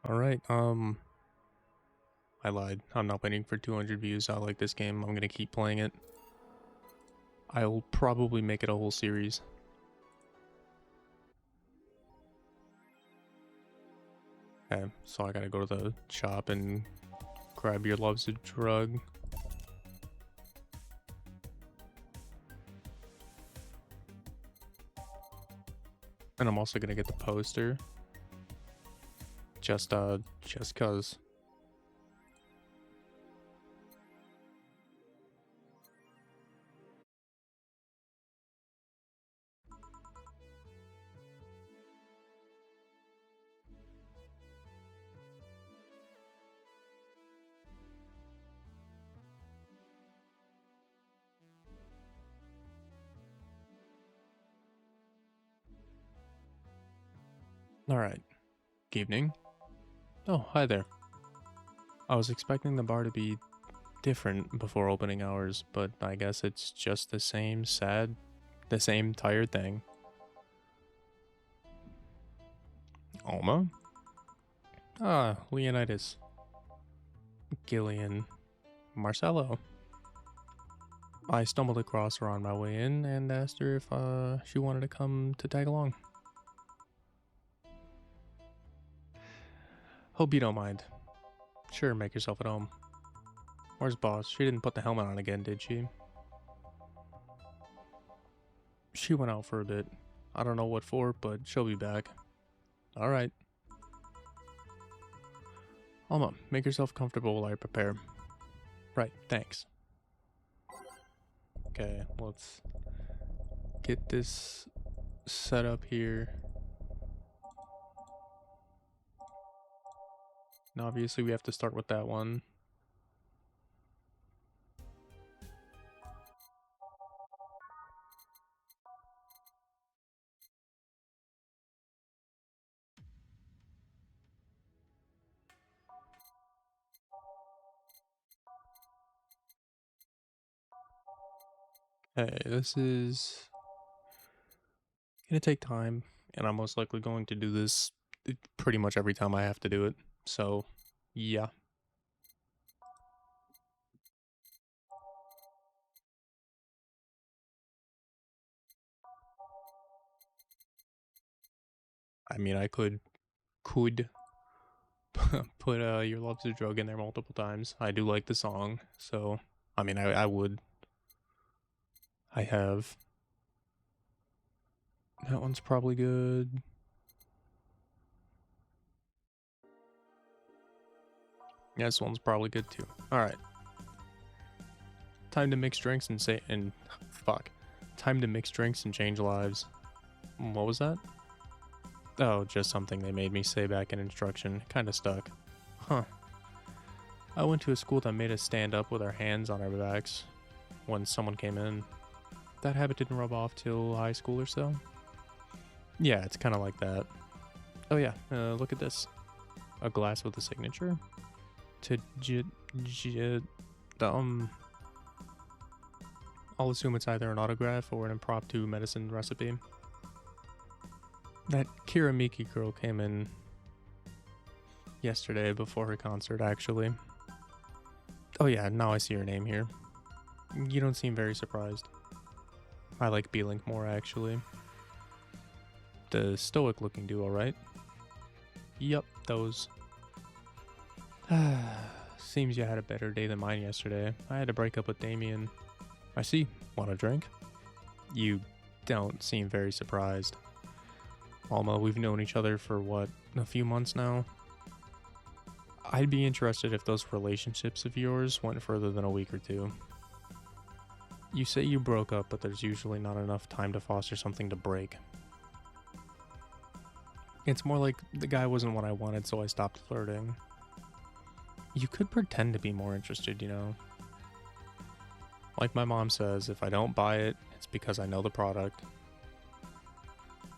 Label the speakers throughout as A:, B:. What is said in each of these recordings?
A: Alright, I lied. I'm not waiting for 200 views. I like this game. I'm gonna keep playing it. I'll probably make it a whole series. Okay, so I gotta go to the shop and grab your love's a drug. And I'm also gonna get the poster. Just cuz. Alright. Good evening. Oh, hi there. I was expecting the bar to be different before opening hours, but I guess it's just the same the same tired thing. Alma? Ah, Leonidas. Gillian. Marcello. I stumbled across her on my way in and asked her if she wanted to come to tag along. Hope you don't mind. Sure, make yourself at home. Where's boss? She didn't put the helmet on again, did she? She went out for a bit. I don't know what for, but she'll be back. Alright. Alma, make yourself comfortable while I prepare. Right, thanks. Okay, let's get this set up here. And obviously we have to start with that one. Okay, this is gonna take time, and I'm most likely going to do this pretty much every time I have to do it. So, yeah. I mean, I could put Your Love's a Drug in there multiple times. I do like the song, so I mean, I would. I have. That one's probably good. Yeah, this one's probably good too. All right. Time to mix drinks and fuck. Time to mix drinks and change lives. What was that? Oh, just something they made me say back in instruction. Kinda stuck. Huh. I went to a school that made us stand up with our hands on our backs when someone came in. That habit didn't rub off till high school or so. Yeah, it's kind of like that. Oh yeah, look at this. A glass with a signature. To I'll assume it's either an autograph or an impromptu medicine recipe. That Kira Miki girl came in yesterday before her concert, actually. Oh yeah, now I see your name here. You don't seem very surprised. I like B-Link more, actually. The stoic-looking duo, right? Yup, those. Seems you had a better day than mine yesterday. I had to break up with Damien. I see. Want a drink? You don't seem very surprised. Alma, we've known each other for what, a few months now? I'd be interested if those relationships of yours went further than a week or two. You say you broke up, but there's usually not enough time to foster something to break. It's more like the guy wasn't what I wanted, so I stopped flirting. You could pretend to be more interested, you know? Like my mom says, if I don't buy it, it's because I know the product.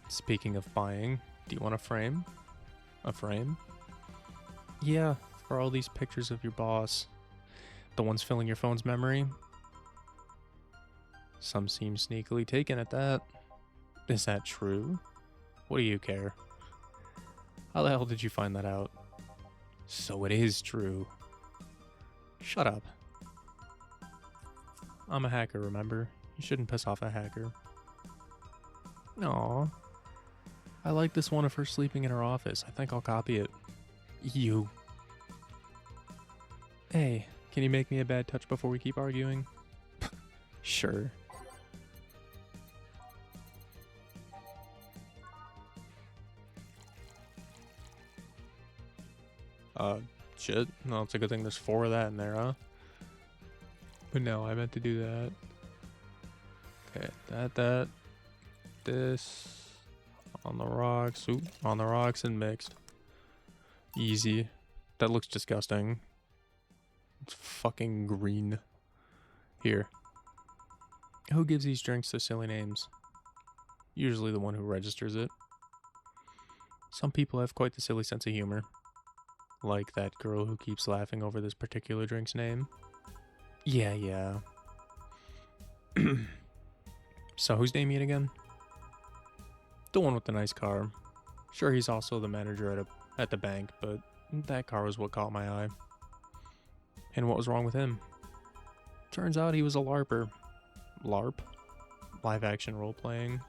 A: Speaking of buying, do you want a frame? A frame? Yeah, for all these pictures of your boss. The ones filling your phone's memory. Some seem sneakily taken at that. Is that true? What do you care? How the hell did you find that out? So it is true. Shut up. I'm a hacker, remember? You shouldn't piss off a hacker. Aw. I like this one of her sleeping in her office. I think I'll copy it. You. Hey, can you make me a bad touch before we keep arguing? Sure. Shit. No, it's a good thing there's 4 of that in there, huh? But no, I meant to do that. Okay, this, on the rocks, oop, on the rocks and mixed. Easy. That looks disgusting. It's fucking green. Here. Who gives these drinks so silly names? Usually the one who registers it. Some people have quite the silly sense of humor. Like that girl who keeps laughing over this particular drink's name. Yeah. So who's Damien again? The one with the nice car. Sure, he's also the manager at the bank, but that car was what caught my eye. And what was wrong with him? Turns out he was a LARPer. LARP? Live action role playing.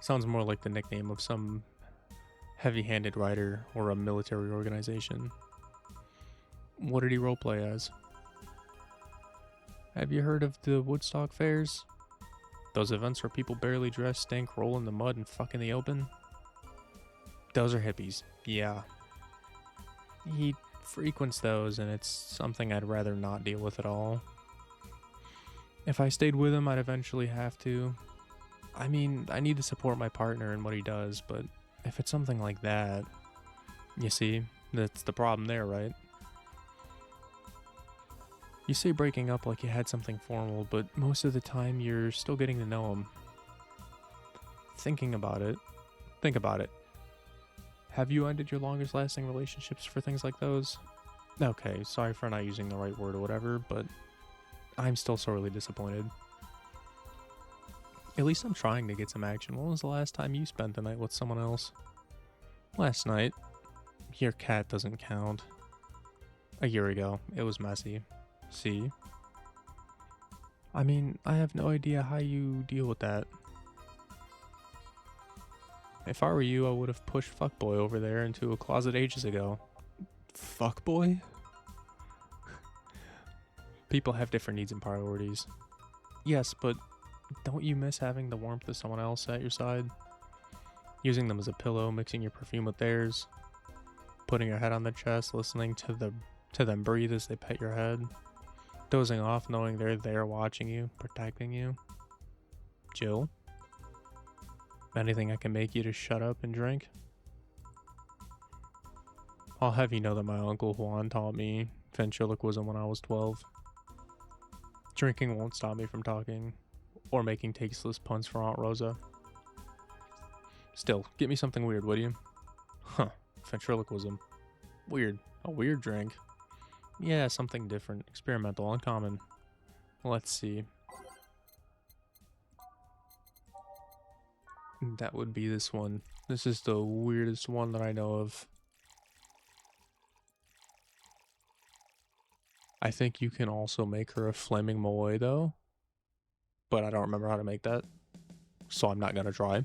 A: Sounds more like the nickname of some heavy-handed writer or a military organization. What did he roleplay as? Have you heard of the Woodstock fairs? Those events where people barely dress, stink, roll in the mud, and fuck in the open? Those are hippies, yeah. He frequents those, and it's something I'd rather not deal with at all. If I stayed with him, I'd eventually have to. I mean, I need to support my partner in what he does, but if it's something like that, you see, that's the problem there, right? You say breaking up like you had something formal, but most of the time you're still getting to know him. Think about it. Have you ended your longest lasting relationships for things like those? Okay, sorry for not using the right word or whatever, but I'm still sorely disappointed. At least I'm trying to get some action. When was the last time you spent the night with someone else? Last night. Your cat doesn't count. A year ago. It was messy. See? I mean, I have no idea how you deal with that. If I were you, I would have pushed fuckboy over there into a closet ages ago. Fuckboy? People have different needs and priorities. Yes, but don't you miss having the warmth of someone else at your side? Using them as a pillow, mixing your perfume with theirs, putting your head on their chest, listening to them breathe as they pet your head, dozing off knowing they're there watching you, protecting you. Jill? Anything I can make you to shut up and drink? I'll have you know that my Uncle Juan taught me ventriloquism when I was 12. Drinking won't stop me from talking, or making tasteless puns for Aunt Rosa. Still, get me something weird, would you? Huh, ventriloquism. Weird. A weird drink. Yeah, something different, experimental, uncommon. Let's see. That would be this one. This is the weirdest one that I know of. I think you can also make her a flaming moe though, but I don't remember how to make that, so I'm not gonna try.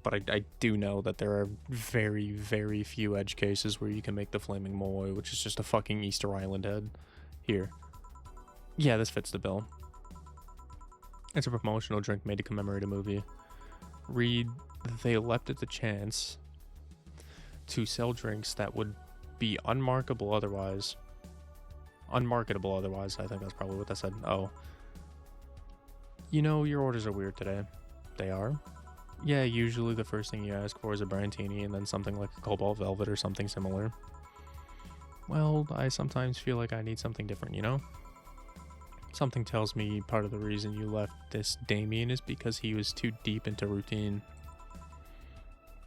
A: But I do know that there are very, very few edge cases where you can make the flaming moe, which is just a fucking Easter Island head. Here. Yeah, this fits the bill. It's a promotional drink made to commemorate a movie. Read, they leapt at the chance to sell drinks that would be unmarketable otherwise. Unmarketable otherwise, I think that's probably what that said. Oh. You know, your orders are weird today. They are? Yeah, usually the first thing you ask for is a Brantini and then something like a Cobalt Velvet or something similar. Well, I sometimes feel like I need something different, you know? Something tells me part of the reason you left this Damien is because he was too deep into routine.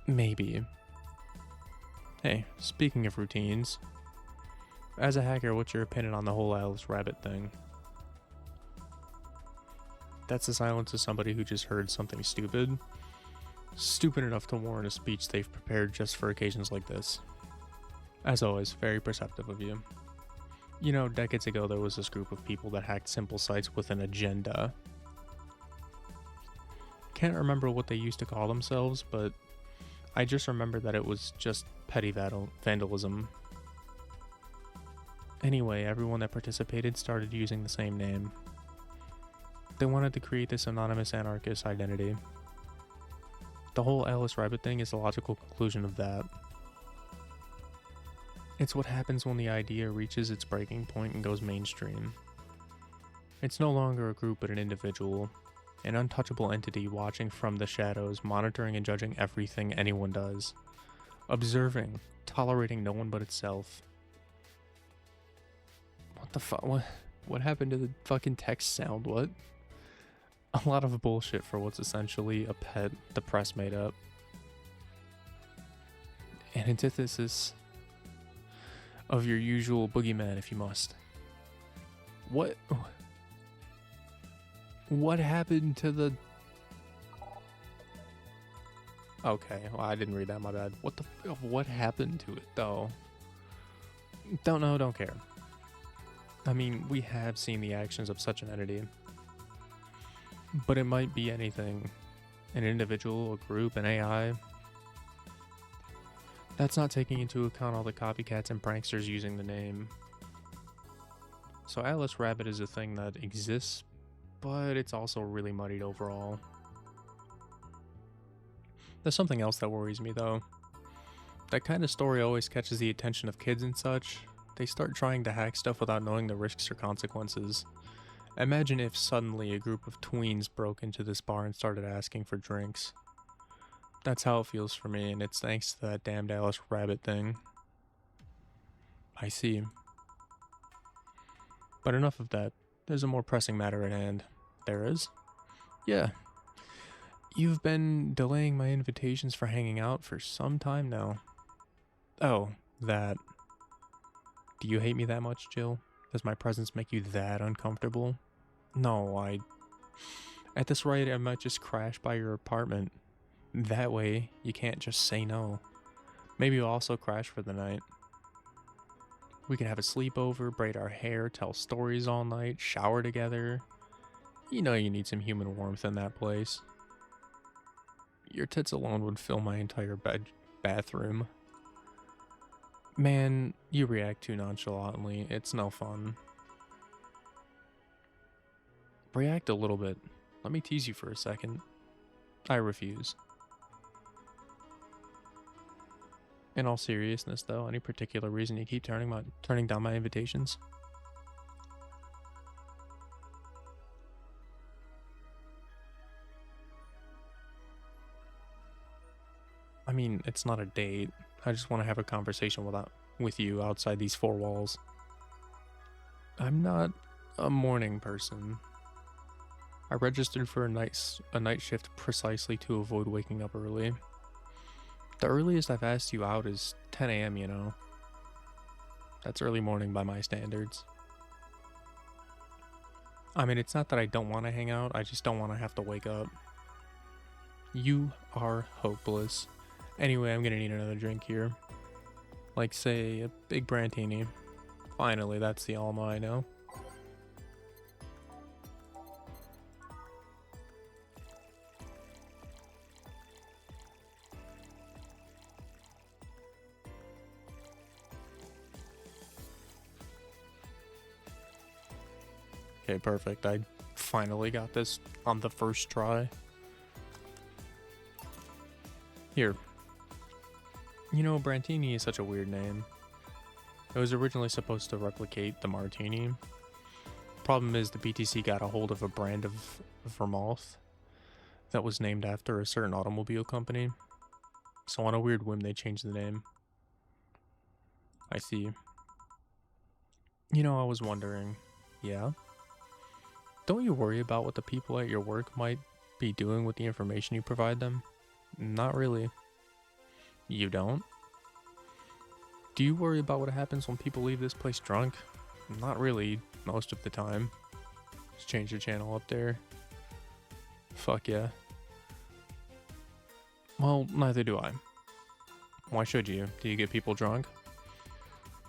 A: Maybe. Hey, speaking of routines, as a hacker, what's your opinion on the whole Alice Rabbit thing? That's the silence of somebody who just heard something stupid. Stupid enough to warrant a speech they've prepared just for occasions like this. As always, very perceptive of you. You know, decades ago there was this group of people that hacked simple sites with an agenda. Can't remember what they used to call themselves, but I just remember that it was just petty vandalism. Anyway, everyone that participated started using the same name. They wanted to create this anonymous anarchist identity. The whole Alice Rabbit thing is the logical conclusion of that. It's what happens when the idea reaches its breaking point and goes mainstream. It's no longer a group but an individual, an untouchable entity watching from the shadows, monitoring and judging everything anyone does, observing, tolerating no one but itself. What the fuck? What happened to the fucking text sound? What? A lot of bullshit for what's essentially a pet the press made up. An antithesis of your usual boogeyman if you must. What happened to the... Okay, well, I didn't read that, my bad. What happened to it, though? Don't know, don't care. I mean, we have seen the actions of such an entity. But it might be anything. An individual, a group, an AI. That's not taking into account all the copycats and pranksters using the name. So Alice Rabbit is a thing that exists, but it's also really muddied overall. There's something else that worries me though. That kind of story always catches the attention of kids and such. They start trying to hack stuff without knowing the risks or consequences. Imagine if suddenly a group of tweens broke into this bar and started asking for drinks. That's how it feels for me, and it's thanks to that damned Alice Rabbit thing. I see. But enough of that. There's a more pressing matter at hand. There is? Yeah. You've been delaying my invitations for hanging out for some time now. Oh, that. Do you hate me that much, Jill? Does my presence make you that uncomfortable? No, at this rate, I might just crash by your apartment. That way, you can't just say no. Maybe you'll also crash for the night. We can have a sleepover, braid our hair, tell stories all night, shower together. You know you need some human warmth in that place. Your tits alone would fill my entire bathroom. Man, you react too nonchalantly. It's no fun. React a little bit. Let me tease you for a second. I refuse. In all seriousness though, any particular reason you keep turning down my invitations? I mean, it's not a date. I just want to have a conversation with you outside these four walls. I'm not a morning person. I registered for a night shift precisely to avoid waking up early. The earliest I've asked you out is 10 a.m., you know. That's early morning by my standards. I mean, it's not that I don't want to hang out, I just don't want to have to wake up. You are hopeless. Anyway, I'm gonna need another drink here. Like, say, a big Brantini. Finally, that's the Alma I know. Okay, perfect. I finally got this on the first try. Here. You know, Brantini is such a weird name. It was originally supposed to replicate the Martini. Problem is, the BTC got a hold of a brand of Vermouth that was named after a certain automobile company. So on a weird whim, they changed the name. I see. You know, I was wondering, yeah? Don't you worry about what the people at your work might be doing with the information you provide them? Not really. You don't? Do you worry about what happens when people leave this place drunk? Not really, most of the time. Just change the channel up there. Fuck yeah. Well, neither do I. Why should you? Do you get people drunk?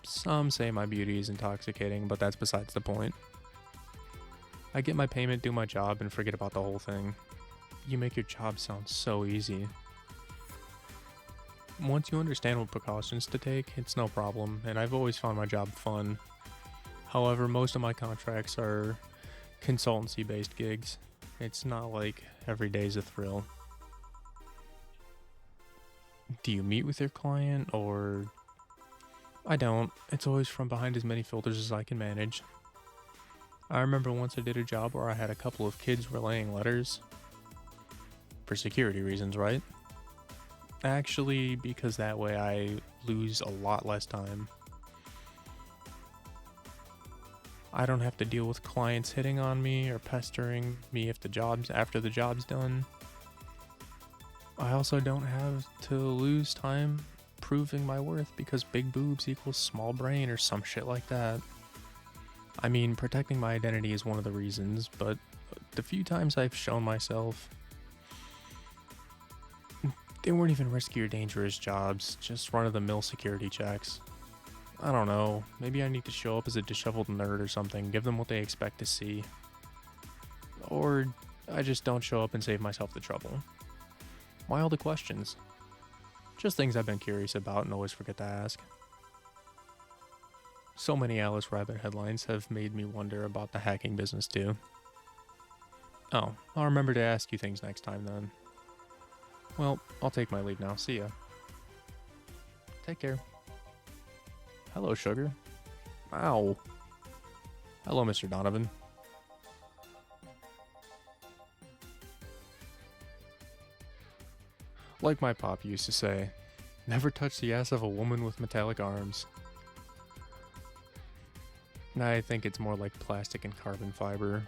A: Some say my beauty is intoxicating, but that's besides the point. I get my payment, do my job, and forget about the whole thing. You make your job sound so easy. Once you understand what precautions to take, it's no problem, and I've always found my job fun. However, most of my contracts are consultancy-based gigs. It's not like every day's a thrill. Do you meet with your client, or... I don't. It's always from behind as many filters as I can manage. I remember once I did a job where I had a couple of kids relaying letters. For security reasons, right? Actually, because that way I lose a lot less time. I don't have to deal with clients hitting on me or pestering me after the job's done. I also don't have to lose time proving my worth because big boobs equals small brain or some shit like that. I mean, protecting my identity is one of the reasons, but the few times I've shown myself, they weren't even risky or dangerous jobs, just run-of-the-mill security checks. I don't know, maybe I need to show up as a disheveled nerd or something, give them what they expect to see. Or I just don't show up and save myself the trouble. Why all the questions? Just things I've been curious about and always forget to ask. So many Alice Rabbit headlines have made me wonder about the hacking business too. Oh, I'll remember to ask you things next time then. Well, I'll take my leave now. See ya. Take care. Hello, sugar. Ow. Hello, Mr. Donovan. Like my pop used to say, never touch the ass of a woman with metallic arms. I think it's more like plastic and carbon fiber.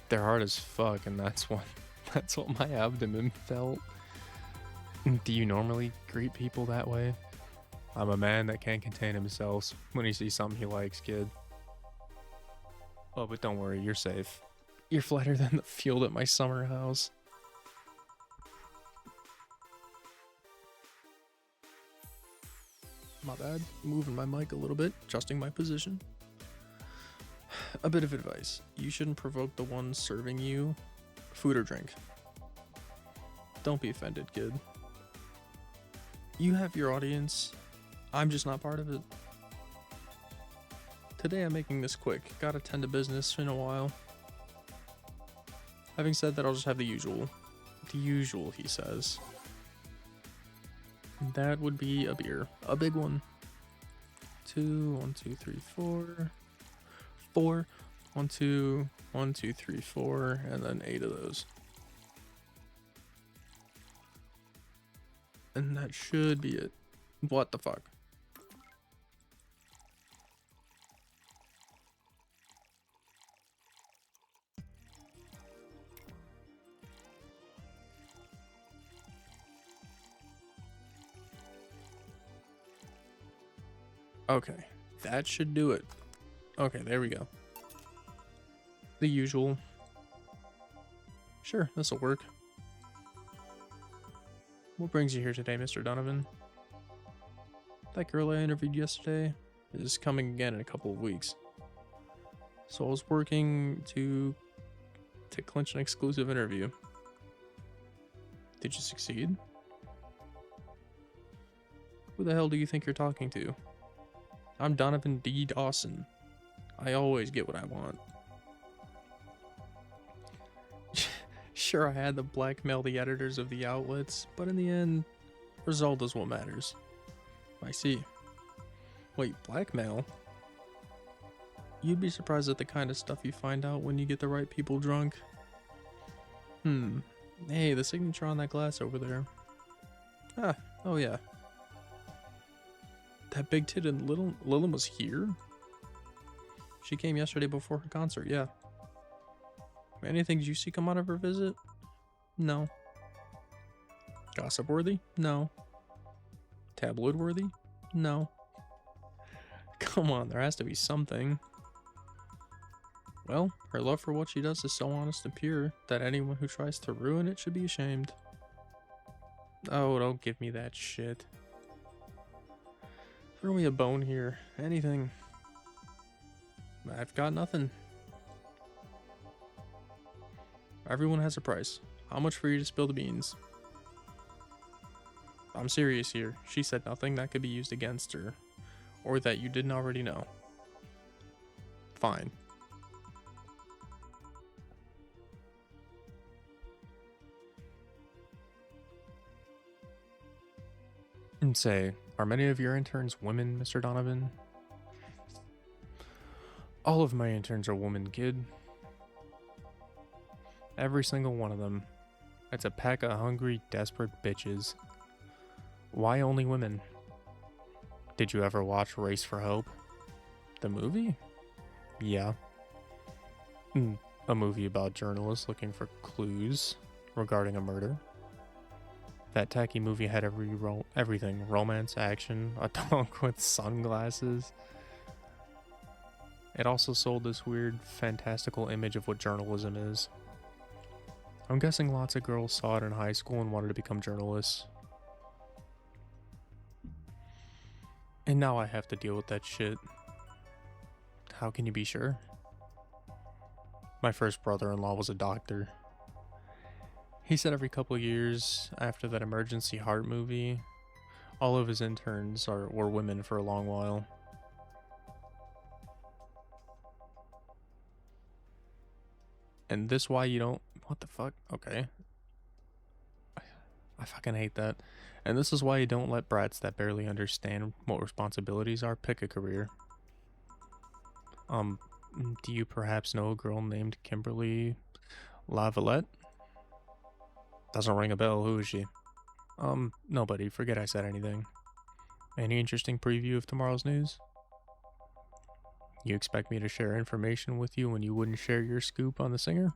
A: They're hard as fuck, and that's what my abdomen felt. Do you normally greet people that way? I'm a man that can't contain himself when he sees something he likes, kid. Oh, but don't worry, you're safe. You're flatter than the field at my summer house. My bad. Moving my mic a little bit, adjusting my position. A bit of advice. You shouldn't provoke the one serving you food or drink. Don't be offended, kid. You have your audience. I'm just not part of it. Today I'm making this quick. Gotta tend to business in a while. Having said that, I'll just have the usual. The usual, he says. That would be a beer. A big one. 2, 1, 2, 3, 4. 4. 1, 2, 1, 2, 3, 4, and then 8 of those. And that should be it. What the fuck? Okay, that should do it. Okay, there we go. The usual. Sure, this'll work. What brings you here today, Mr. Donovan? That girl I interviewed yesterday is coming again in a couple of weeks. So I was working to clinch an exclusive interview. Did you succeed? Who the hell do you think you're talking to? I'm Donovan D. Dawson. I always get what I want. Sure, I had to blackmail the editors of the outlets, but in the end, result is what matters. I see. Wait, blackmail? You'd be surprised at the kind of stuff you find out when you get the right people drunk. Hey, the signature on that glass over there. Ah, oh yeah. That big-titted Lilum was here? She came yesterday before her concert, yeah. Anything did you see come out of her visit? No. Gossip-worthy? No. Tabloid-worthy? No. Come on, there has to be something. Well, her love for what she does is so honest and pure that anyone who tries to ruin it should be ashamed. Oh, don't give me that shit. Throw me a bone here. Anything. I've got nothing. Everyone has a price. How much for you to spill the beans? I'm serious here. She said nothing that could be used against her. Or that you didn't already know. Fine. And say, are many of your interns women, Mr. Donovan? All of my interns are women, kid. Every single one of them. It's a pack of hungry, desperate bitches. Why only women? Did you ever watch Race for Hope? The movie? Yeah. A movie about journalists looking for clues regarding a murder. That tacky movie had everything. Romance, action, a dog with sunglasses. It also sold this weird, fantastical image of what journalism is. I'm guessing lots of girls saw it in high school and wanted to become journalists. And now I have to deal with that shit. How can you be sure? My first brother-in-law was a doctor. He said every couple of years after that emergency heart movie, all of his interns were women for a long while. And this why you don't... What the fuck? Okay. I fucking hate that. And this is why you don't let brats that barely understand what responsibilities are pick a career. Do you perhaps know a girl named Kimberly Lavalette? Doesn't ring a bell, who is she? Nobody, forget I said anything. Any interesting preview of tomorrow's news? You expect me to share information with you when you wouldn't share your scoop on the singer?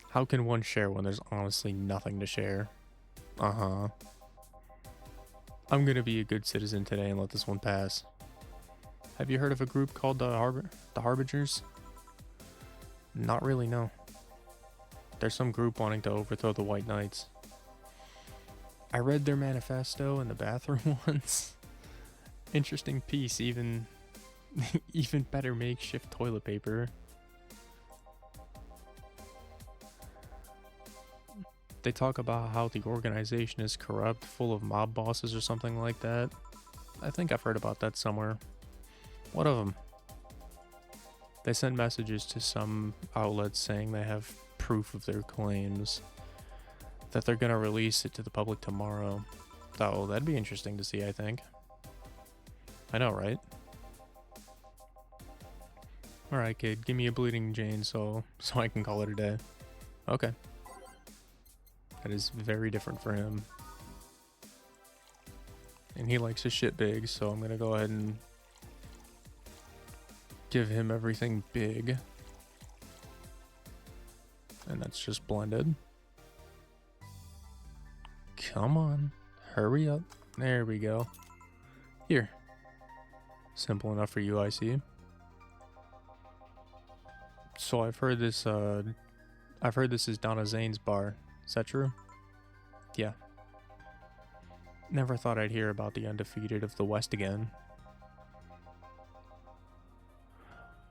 A: How can one share when there's honestly nothing to share? Uh-huh. I'm gonna be a good citizen today and let this one pass. Have you heard of a group called the Harbingers? Not really, no. There's some group wanting to overthrow the White Knights. I read their manifesto in the bathroom once. Interesting piece, even better makeshift toilet paper. They talk about how the organization is corrupt, full of mob bosses or something like that. I think I've heard about that somewhere. What of them? They sent messages to some outlets saying they have proof of their claims, that they're gonna release it to the public tomorrow. Oh, that'd be interesting to see, I think. I know, right? Alright, kid, give me a bleeding Jane so I can call it a day. Okay. That is very different for him. And he likes his shit big, so I'm gonna go ahead and give him everything big. And that's just blended. Come on, hurry up. There we go. Here. Simple enough for you, I see. So I've heard this is Donna Zane's bar. Is that true? Yeah. Never thought I'd hear about the undefeated of the West again.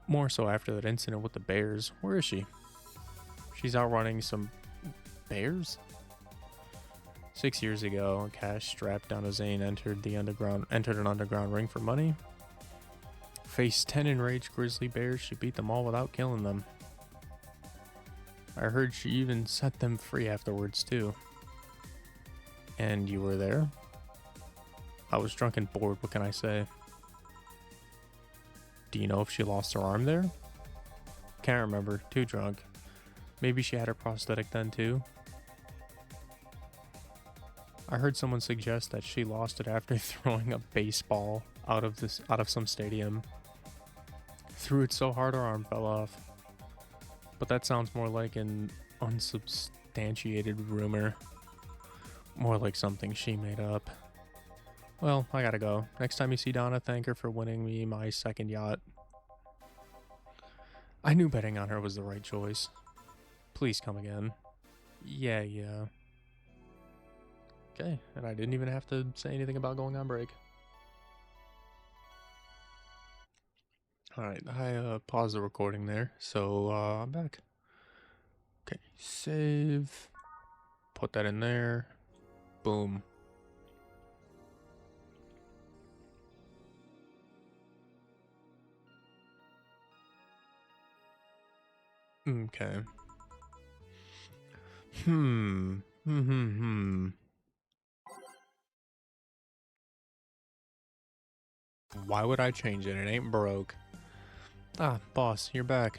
A: More so after that incident with the bears. Where is she? She's out running some bears? 6 years ago, a cash strapped down to Zane entered an underground ring for money. Faced 10 enraged grizzly bears, she beat them all without killing them. I heard she even set them free afterwards too. And you were there? I was drunk and bored, what can I say? Do you know if she lost her arm there? Can't remember, too drunk. Maybe she had her prosthetic then too? I heard someone suggest that she lost it after throwing a baseball out of some stadium. Threw it so hard her arm fell off. But that sounds more like an unsubstantiated rumor. More like something she made up. Well, I gotta go. Next time you see Donna, thank her for winning me my second yacht. I knew betting on her was the right choice. Please come again. Yeah. Okay, and I didn't even have to say anything about going on break. Alright, I paused the recording there, so I'm back. Okay, save. Put that in there. Boom. Okay. Why would I change it? It ain't broke. Ah, boss, you're back.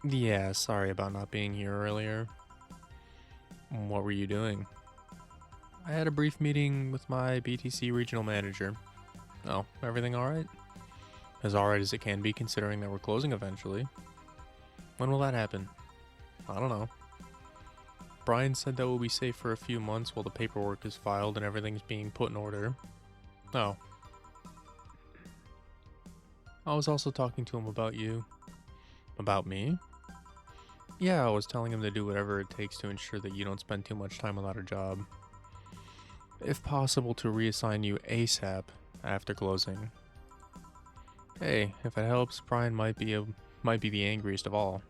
A: Yeah, sorry about not being here earlier. What were you doing? I had a brief meeting with my BTC regional manager. Oh, everything alright? As alright as it can be considering that we're closing eventually. When will that happen? I don't know. Brian said that we'll be safe for a few months while the paperwork is filed and everything's being put in order. Oh. I was also talking to him about you. About me? Yeah, I was telling him to do whatever it takes to ensure that you don't spend too much time without a job. If possible, to reassign you ASAP after closing. Hey, if it helps, Brian might be the angriest of all.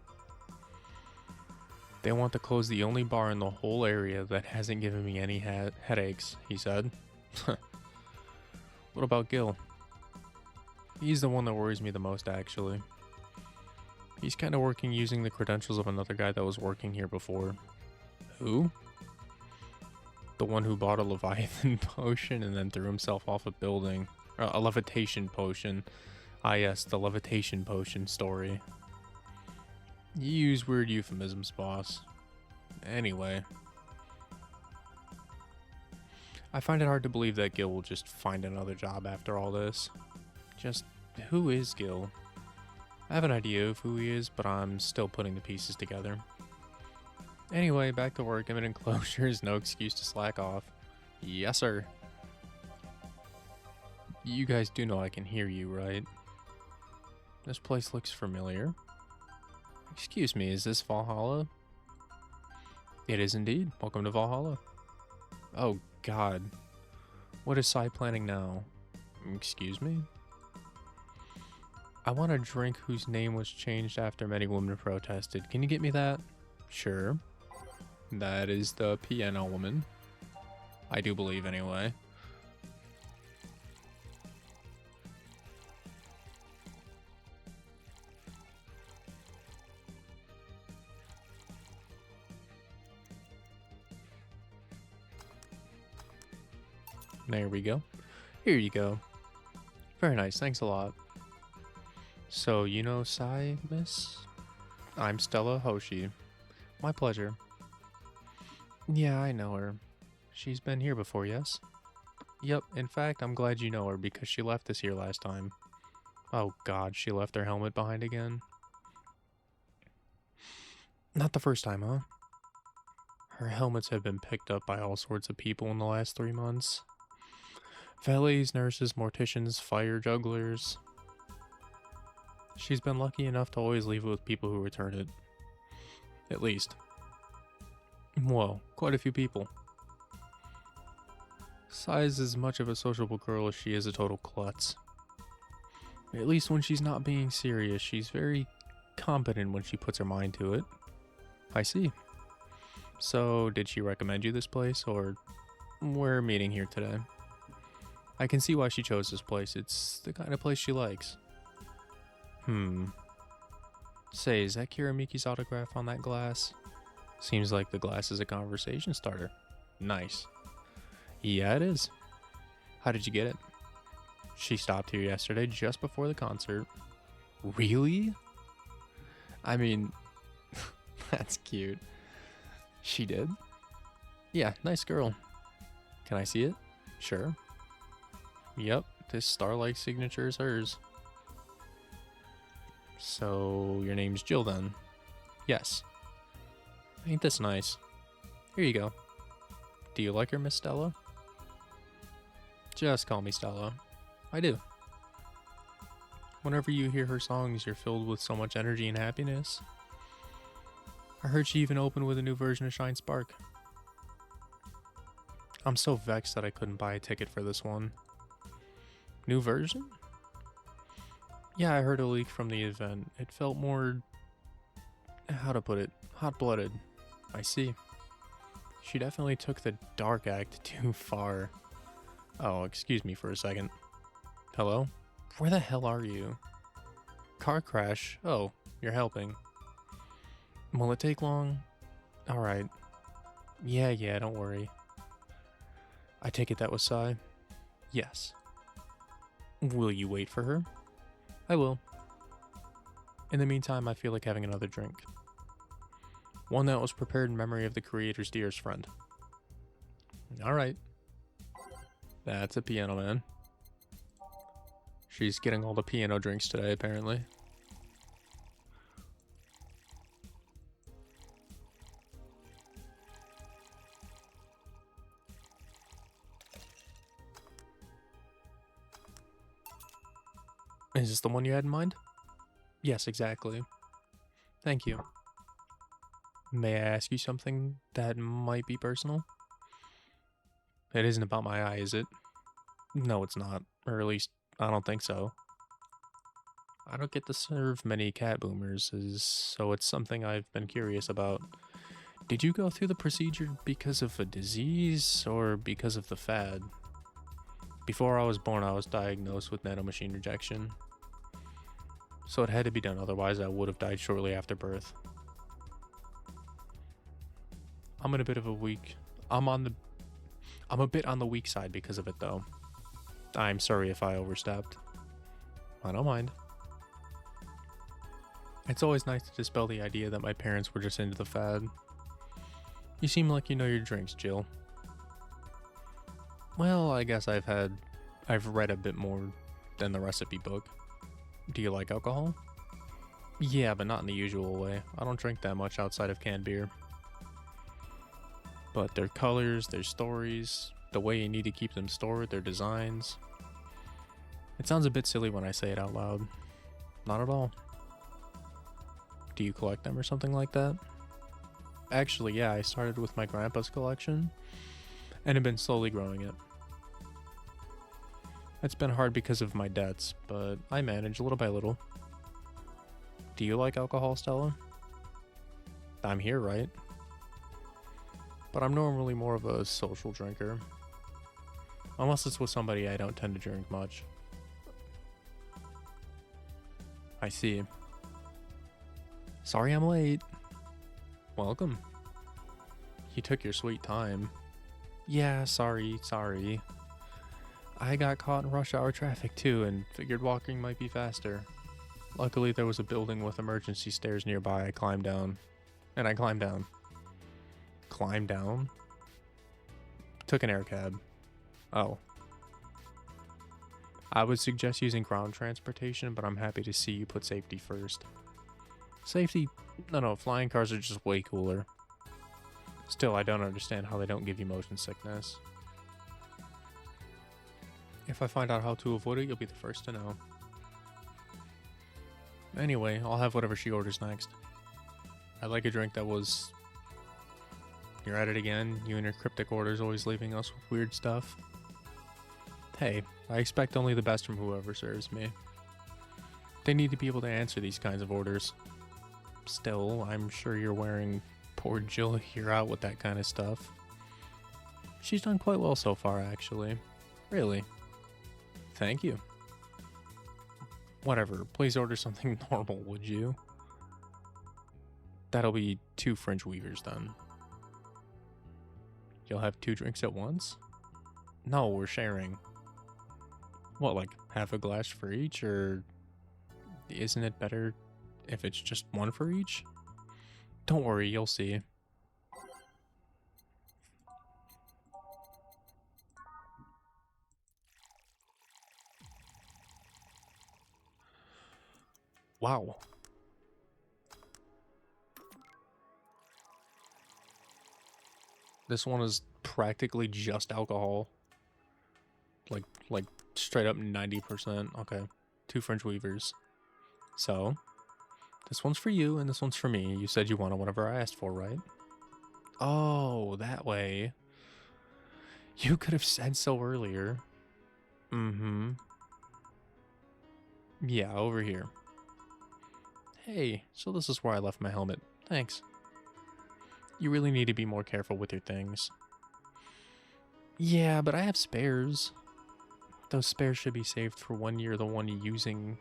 A: They want to close the only bar in the whole area that hasn't given me any headaches, he said. What about Gil? He's the one that worries me the most, actually. He's kind of working using the credentials of another guy that was working here before. Who? The one who bought a Leviathan potion and then threw himself off a building. A levitation potion. Ah yes, the levitation potion story. You use weird euphemisms, boss. Anyway. I find it hard to believe that Gil will just find another job after all this. Just, who is Gil? I have an idea of who he is, but I'm still putting the pieces together. Anyway, back to work. Imminent closure is no excuse to slack off. Yes, sir. You guys do know I can hear you, right? This place looks familiar. Excuse me, is this Valhalla? It is indeed. Welcome to Valhalla. Oh, God. What is Sai planning now? Excuse me? I want a drink whose name was changed after many women protested. Can you get me that? Sure. That is the piano woman. I do believe, anyway. There we go. Here you go. Very nice, thanks a lot. So, you know Sai, miss? I'm Stella Hoshi. My pleasure. Yeah, I know her. She's been here before, yes? Yep, in fact, I'm glad you know her because she left us here last time. Oh god, she left her helmet behind again? Not the first time, huh? Her helmets have been picked up by all sorts of people in the last 3 months. Valets, nurses, morticians, fire jugglers. She's been lucky enough to always leave it with people who return it. At least. Well, quite a few people. Sai's as much of a sociable girl as she is a total klutz. At least when she's not being serious, she's very competent when she puts her mind to it. I see. So, did she recommend you this place, or we're meeting here today? I can see why she chose this place. It's the kind of place she likes. Say, is that Kiramiki's autograph on that glass? Seems like the glass is a conversation starter. Nice. Yeah, it is. How did you get it? She stopped here yesterday just before the concert. Really? I mean, that's cute. She did? Yeah, nice girl. Can I see it? Sure. Yep, this Starlight signature is hers. So, your name's Jill then? Yes. Ain't this nice? Here you go. Do you like her, Miss Stella? Just call me Stella. I do. Whenever you hear her songs, you're filled with so much energy and happiness. I heard she even opened with a new version of Shine Spark. I'm so vexed that I couldn't buy a ticket for this one. New version? Yeah, I heard a leak from the event. It felt more... how to put it? Hot-blooded. I see. She definitely took the dark act too far. Oh, excuse me for a second. Hello? Where the hell are you? Car crash? Oh, you're helping. Will it take long? Alright. Yeah, don't worry. I take it that was Sai? Yes. Will you wait for her? I will. In the meantime, I feel like having another drink. One that was prepared in memory of the creator's dearest friend. Alright. That's a piano man. She's getting all the piano drinks today, apparently. Is this the one you had in mind? Yes, exactly. Thank you. May I ask you something that might be personal? It isn't about my eye, is it? No, it's not. Or at least, I don't think so. I don't get to serve many cat boomers, so it's something I've been curious about. Did you go through the procedure because of a disease, or because of the fad? Before I was born, I was diagnosed with nanomachine rejection. So it had to be done, otherwise I would have died shortly after birth. I'm in a bit of a weak... I'm a bit on the weak side because of it, though. I'm sorry if I overstepped. I don't mind. It's always nice to dispel the idea that my parents were just into the fad. You seem like you know your drinks, Jill. Well, I guess I've read a bit more than the recipe book. Do you like alcohol? Yeah, but not in the usual way. I don't drink that much outside of canned beer. But their colors, their stories, the way you need to keep them stored, their designs. It sounds a bit silly when I say it out loud. Not at all. Do you collect them or something like that? Actually, yeah, I started with my grandpa's collection and have been slowly growing it. It's been hard because of my debts, but I manage little by little. Do you like alcohol, Stella? I'm here, right? But I'm normally more of a social drinker. Unless it's with somebody I don't tend to drink much. I see. Sorry I'm late. Welcome. You took your sweet time. Yeah, sorry. I got caught in rush hour traffic too and figured walking might be faster. Luckily there was a building with emergency stairs nearby. I climbed down. And I climbed down. Climbed down? Took an air cab. Oh. I would suggest using ground transportation, but I'm happy to see you put safety first. Safety? No, flying cars are just way cooler. Still, I don't understand how they don't give you motion sickness. If I find out how to avoid it, you'll be the first to know. Anyway, I'll have whatever she orders next. I'd like a drink that was... You're at it again. You and your cryptic orders always leaving us with weird stuff. Hey, I expect only the best from whoever serves me. They need to be able to answer these kinds of orders. Still, I'm sure you're wearing poor Jill here out with that kind of stuff. She's done quite well so far, actually. Really. Thank you. Whatever, please order something normal, would you? That'll be 2 French weavers then. You'll have 2 drinks at once? No, we're sharing. What, like half a glass for each, or isn't it better if it's just 1 for each? Don't worry, you'll see. Wow. This one is practically just alcohol. Like straight up 90%. Okay. 2 French weavers. So, this one's for you and this one's for me. You said you wanted whatever I asked for, right? Oh, that way. You could have said so earlier. Mm-hmm. Yeah, over here. Hey, so this is where I left my helmet. Thanks. You really need to be more careful with your things. Yeah, but I have spares. Those spares should be saved for when you're the one using...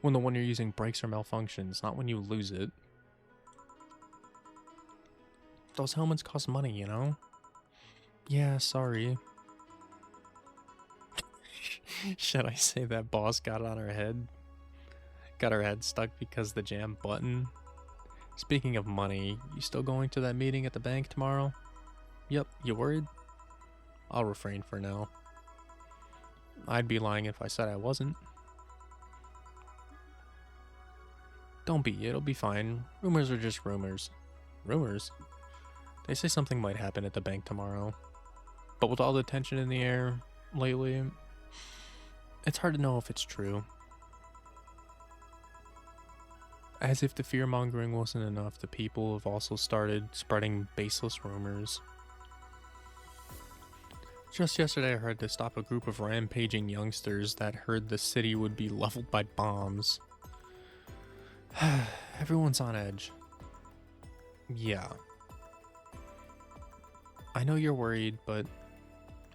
A: When the one you're using breaks or malfunctions, not when you lose it. Those helmets cost money, you know? Yeah, sorry. Should I say that boss got on her head? Got her head stuck because the jam button? Speaking of money, you still going to that meeting at the bank tomorrow? Yep, you worried? I'll refrain for now. I'd be lying if I said I wasn't. Don't be, it'll be fine. Rumors are just rumors. Rumors? They say something might happen at the bank tomorrow. But with all the tension in the air lately, it's hard to know if it's true. As if the fear-mongering wasn't enough, the people have also started spreading baseless rumors. Just yesterday I heard to stop a group of rampaging youngsters that heard the city would be leveled by bombs. Everyone's on edge. Yeah. I know you're worried, but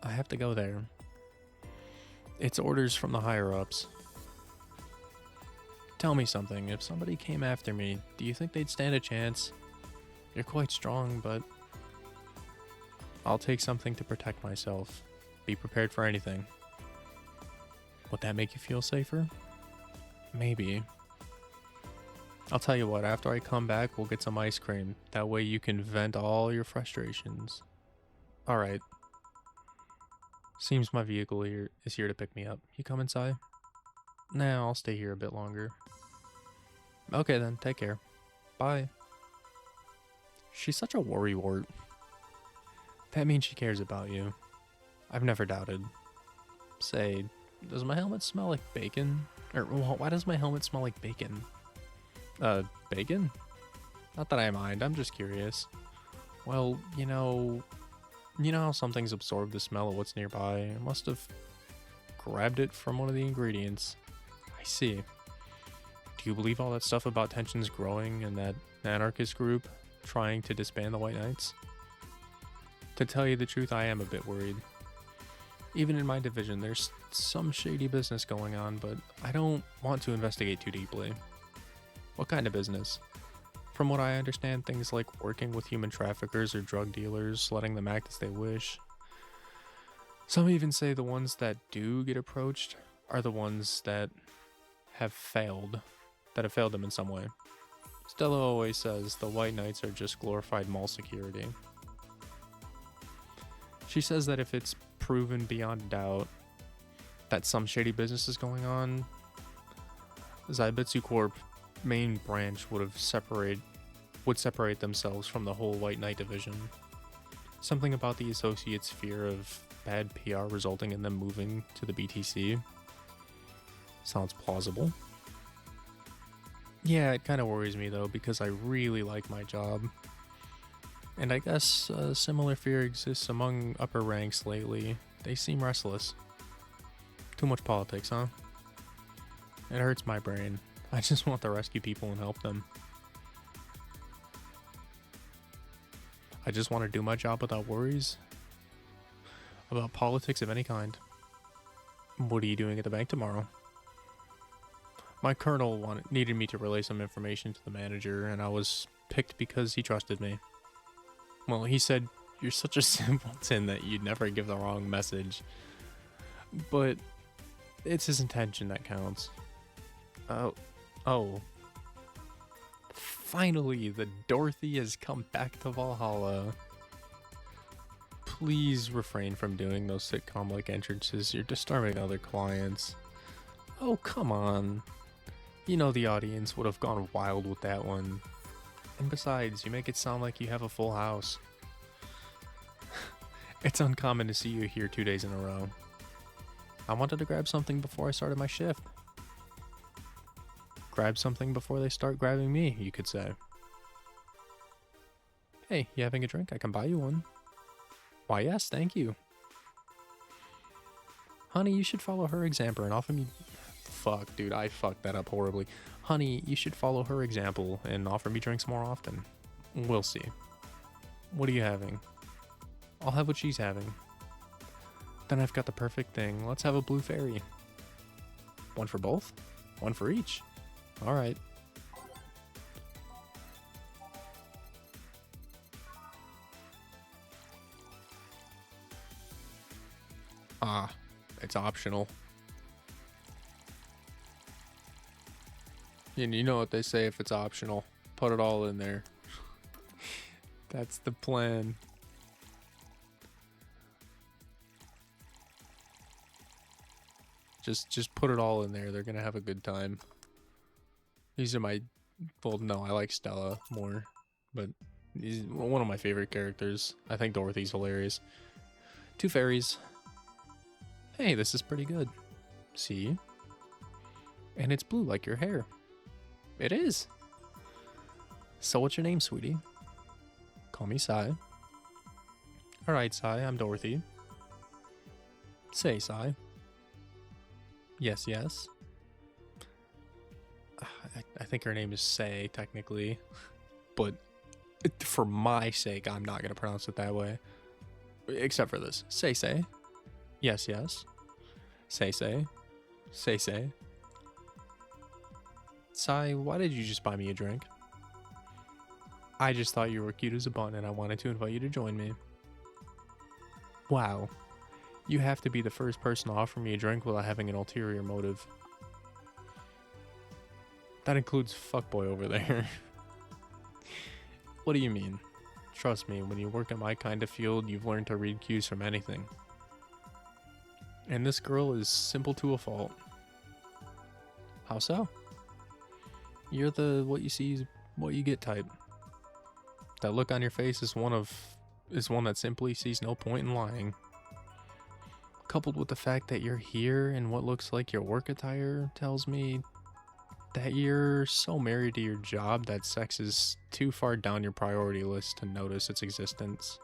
A: I have to go there. It's orders from the higher-ups. Tell me something, if somebody came after me, do you think they'd stand a chance? You're quite strong, but I'll take something to protect myself. Be prepared for anything. Would that make you feel safer? Maybe. I'll tell you what, after I come back, we'll get some ice cream. That way you can vent all your frustrations. Alright. Seems my vehicle is here to pick me up. You come inside? Nah, I'll stay here a bit longer. Okay then, take care. Bye. She's such a worrywart. That means she cares about you. I've never doubted. Say, does my helmet smell like bacon? Or why does my helmet smell like bacon? Bacon? Not that I mind, I'm just curious. Well, you know how some things absorb the smell of what's nearby. I must have grabbed it from one of the ingredients. I see. Do you believe all that stuff about tensions growing and that anarchist group trying to disband the White Knights? To tell you the truth, I am a bit worried. Even in my division, there's some shady business going on, but I don't want to investigate too deeply. What kind of business? From what I understand, things like working with human traffickers or drug dealers, letting them act as they wish. Some even say the ones that do get approached are the ones that have failed them in some way. Stella always says the White Knights are just glorified mall security. She says that if it's proven beyond doubt that some shady business is going on, Zaibutsu Corp main branch would separate themselves from the whole White Knight division. Something about the associates' fear of bad PR resulting in them moving to the BTC sounds plausible. Yeah, it kind of worries me though, because I really like my job. And I guess a similar fear exists among upper ranks lately. They seem restless. Too much politics, huh? It hurts my brain. I just want to rescue people and help them. I just want to do my job without worries about politics of any kind. What are you doing at the bank tomorrow? My colonel needed me to relay some information to the manager, and I was picked because he trusted me. Well, he said, you're such a simpleton that you'd never give the wrong message. But it's his intention that counts. Oh. Finally, the Dorothy has come back to Valhalla. Please refrain from doing those sitcom-like entrances. You're disturbing other clients. Oh, come on. You know the audience would have gone wild with that one. And besides, you make it sound like you have a full house. It's uncommon to see you here 2 days in a row. I wanted to grab something before I started my shift. Grab something before they start grabbing me, you could say. Hey, you having a drink? I can buy you one. Why, yes, thank you. Honey, you should follow her example and offer me... Fuck, dude, I fucked that up horribly. Honey, you should follow her example and offer me drinks more often. We'll see. What are you having? I'll have what she's having. Then I've got the perfect thing. Let's have a blue fairy. One for both? One for each. Alright. Ah, it's optional. And you know what they say, if it's optional, put it all in there. That's the plan. Just put it all in there. They're gonna have a good time. These are my... Well, no, I like Stella more. But he's one of my favorite characters. I think Dorothy's hilarious. Two fairies. Hey, this is pretty good. See? And it's blue like your hair. It is. So what's your name, sweetie? Call me Sai. Alright, Sai, I'm Dorothy. Say, Sai. Yes, yes. I think her name is Say, technically. But for my sake, I'm not going to pronounce it that way. Except for this. Say, Say. Yes, yes. Say, Say. Say, Say. Sai, why did you just buy me a drink? I just thought you were cute as a bun and I wanted to invite you to join me. Wow. You have to be the first person to offer me a drink without having an ulterior motive. That includes fuckboy over there. What do you mean? Trust me, when you work in my kind of field, you've learned to read cues from anything. And this girl is simple to a fault. How so? You're the what you see is what you get type. That look on your face is one that simply sees no point in lying. Coupled with the fact that you're here in what looks like your work attire tells me that you're so married to your job that sex is too far down your priority list to notice its existence.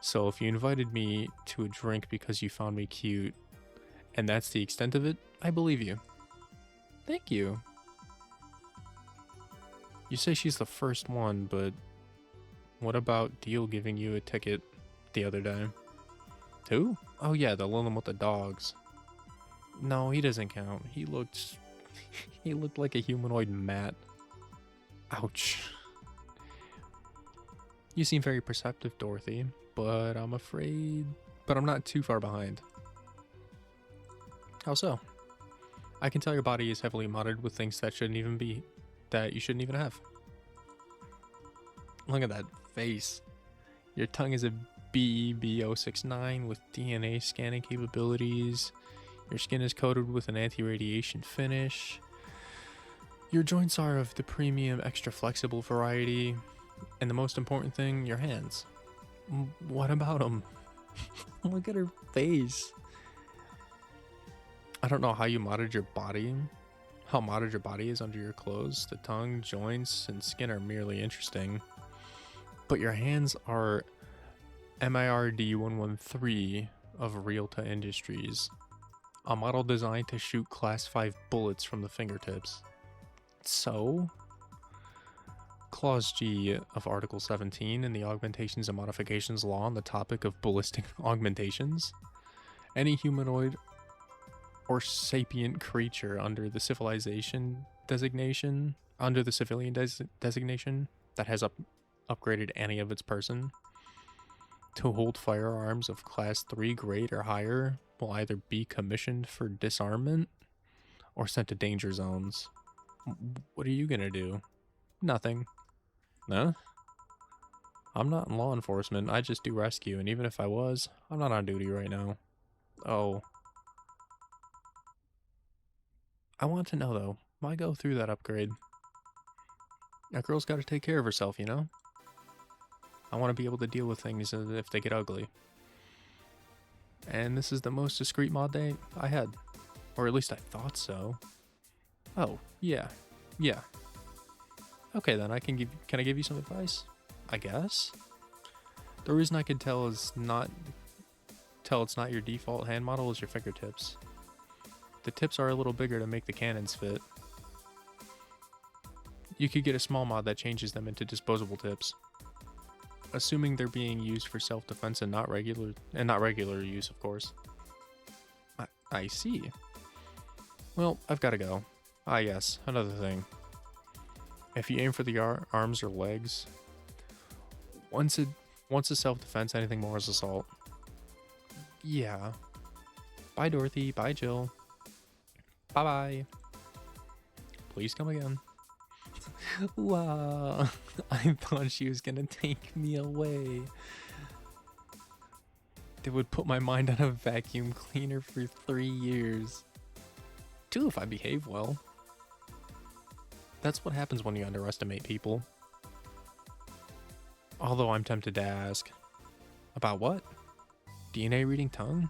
A: So if you invited me to a drink because you found me cute, and that's the extent of it, I believe you. Thank you. You say she's the first one, but what about Deal giving you a ticket the other day? Who? Oh yeah, the one with the dogs. No, he doesn't count. He looked like a humanoid mat. Ouch. You seem very perceptive, Dorothy, but I'm afraid... But I'm not too far behind. How so? I can tell your body is heavily modded with things that shouldn't even be... that you shouldn't even have. Look at that face. Your tongue is a BEB069 with DNA scanning capabilities. Your skin is coated with an anti-radiation finish. Your joints are of the premium extra flexible variety. And the most important thing, your hands. What about them? Look at her face. I don't know how you modded your body. How modded your body is under your clothes. The tongue, joints, and skin are merely interesting. But your hands are MIRD 113 of Realta Industries. A model designed to shoot Class 5 bullets from the fingertips. So, Clause G of Article 17 in the Augmentations and Modifications Law on the topic of ballistic augmentations. Any humanoid or sapient creature under the civilization designation, under the civilian designation that has upgraded any of its person to hold firearms of Class 3 grade or higher will either be commissioned for disarmament or sent to danger zones. What are you gonna do? Nothing. No? I'm not in law enforcement, I just do rescue, and even if I was, I'm not on duty right now. Oh. I want to know though, why go through that upgrade? A girl's gotta take care of herself, you know? I want to be able to deal with things if they get ugly. And this is the most discreet mod day I had. Or at least I thought so. Oh, yeah. Yeah. Okay then, can I give you some advice? I guess? The reason I could tell is not tell it's not your default hand model is your fingertips. The tips are a little bigger to make the cannons fit. You could get a small mod that changes them into disposable tips, assuming they're being used for self-defense and not regular use, of course. I see. Well, I've got to go. Ah, yes, another thing. If you aim for the arms or legs, once it's self-defense, anything more is assault. Yeah. Bye, Dorothy. Bye, Jill. Bye-bye. Please come again. Wow. I thought she was gonna take me away. They would put my mind on a vacuum cleaner for 3 years. 2 if I behave well. That's what happens when you underestimate people. Although I'm tempted to ask. About what? DNA reading tongue?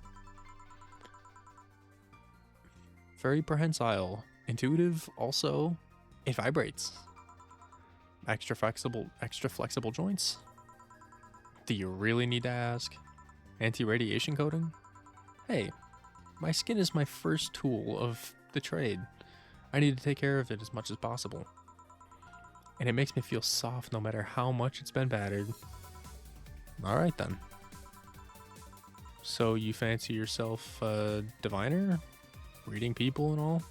A: Very prehensile. Intuitive, also. It vibrates. Extra flexible joints? Do you really need to ask? Anti-radiation coating? Hey, my skin is my first tool of the trade. I need to take care of it as much as possible. And it makes me feel soft no matter how much it's been battered. Alright then. So you fancy yourself a diviner? Reading people and all?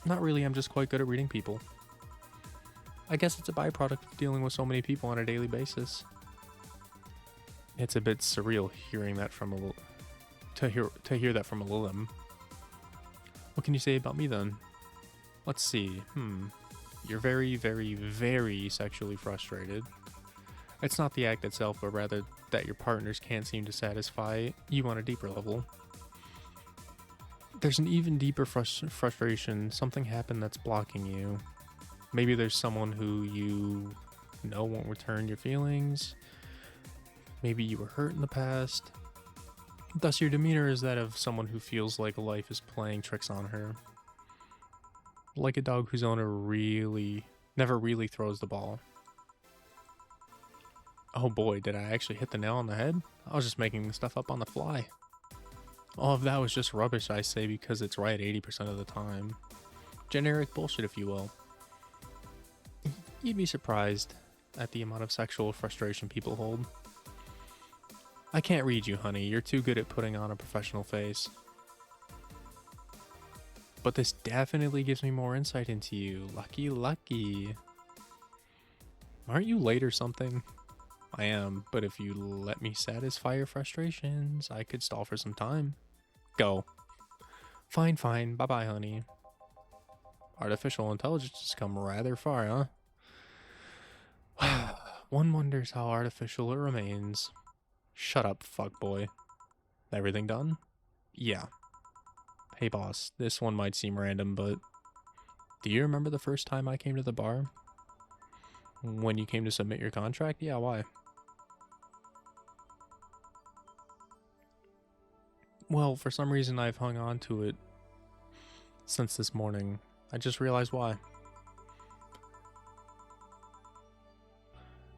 A: Not really, I'm just quite good at reading people. I guess it's a byproduct of dealing with so many people on a daily basis. It's a bit surreal hearing that from to hear that from a Lilim. What can you say about me then? Let's see. You're very, very, very sexually frustrated. It's not the act itself, but rather that your partners can't seem to satisfy you on a deeper level. There's an even deeper frustration. Something happened that's blocking you. Maybe there's someone who you know won't return your feelings. Maybe you were hurt in the past. Thus your demeanor is that of someone who feels like life is playing tricks on her. Like a dog whose owner never really throws the ball. Oh boy, did I actually hit the nail on the head? I was just making this stuff up on the fly. All of that was just rubbish, I say, because it's right 80% of the time. Generic bullshit, if you will. You'd be surprised at the amount of sexual frustration people hold. I can't read you, honey. You're too good at putting on a professional face. But this definitely gives me more insight into you. Lucky, lucky. Aren't you late or something? I am, but if you let me satisfy your frustrations, I could stall for some time. Go. Fine, fine. Bye-bye, honey. Artificial intelligence has come rather far, huh? One wonders how artificial it remains. Shut up, fuckboy. Everything done? Yeah. Hey boss, this one might seem random, but do you remember the first time I came to the bar? When you came to submit your contract? Yeah, why? Well, for some reason I've hung on to it since this morning. I just realized why.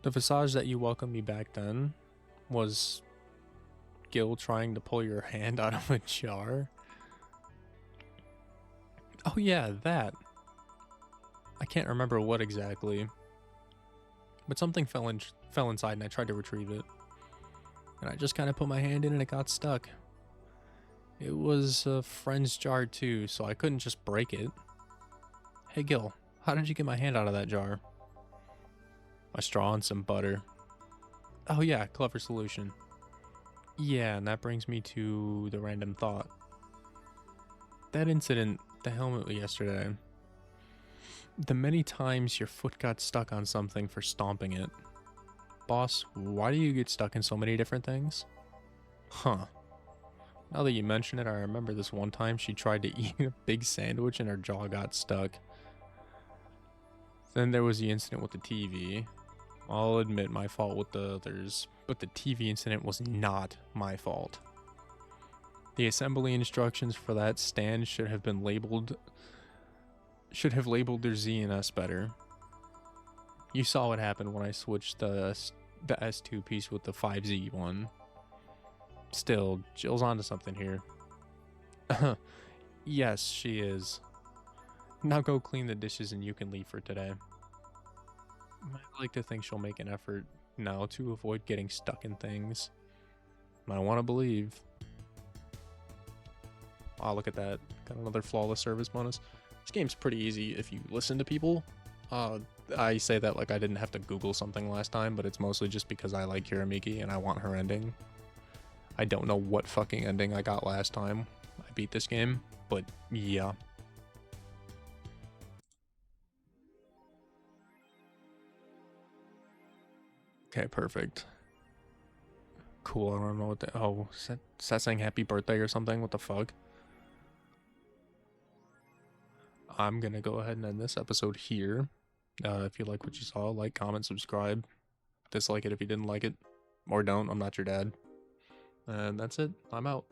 A: The visage that you welcomed me back then was Gil trying to pull your hand out of a jar. Oh yeah, that. I can't remember what exactly, but something fell inside and I tried to retrieve it. And I just kind of put my hand in and it got stuck. It was a friend's jar too, so I couldn't just break it. Hey Gil, how did you get my hand out of that jar? A straw and some butter. Oh yeah, clever solution. Yeah, and that brings me to the random thought. That incident, the helmet yesterday. The many times your foot got stuck on something for stomping it. Boss, why do you get stuck in so many different things? Huh. Now that you mention it, I remember this one time she tried to eat a big sandwich and her jaw got stuck. Then there was the incident with the TV. I'll admit my fault with the others, but the TV incident was not my fault. The assembly instructions for that stand should have labeled their Z and S better. You saw what happened when I switched the S2 piece with the 5Z one. Still, Jill's onto something here. Yes, she is. Now go clean the dishes and you can leave for today. I like to think she'll make an effort now to avoid getting stuck in things. I want to believe. Oh, look at that. Got another flawless service bonus. This game's pretty easy if you listen to people. I say that like I didn't have to Google something last time, but it's mostly just because I like Hiramiki and I want her ending. I don't know what fucking ending I got last time I beat this game, but yeah. Okay, perfect. Cool, I don't know what the... Oh, is that saying happy birthday or something? What the fuck? I'm gonna go ahead and end this episode here. If you like what you saw, like, comment, subscribe. Dislike it if you didn't like it. Or don't, I'm not your dad. And that's it. I'm out.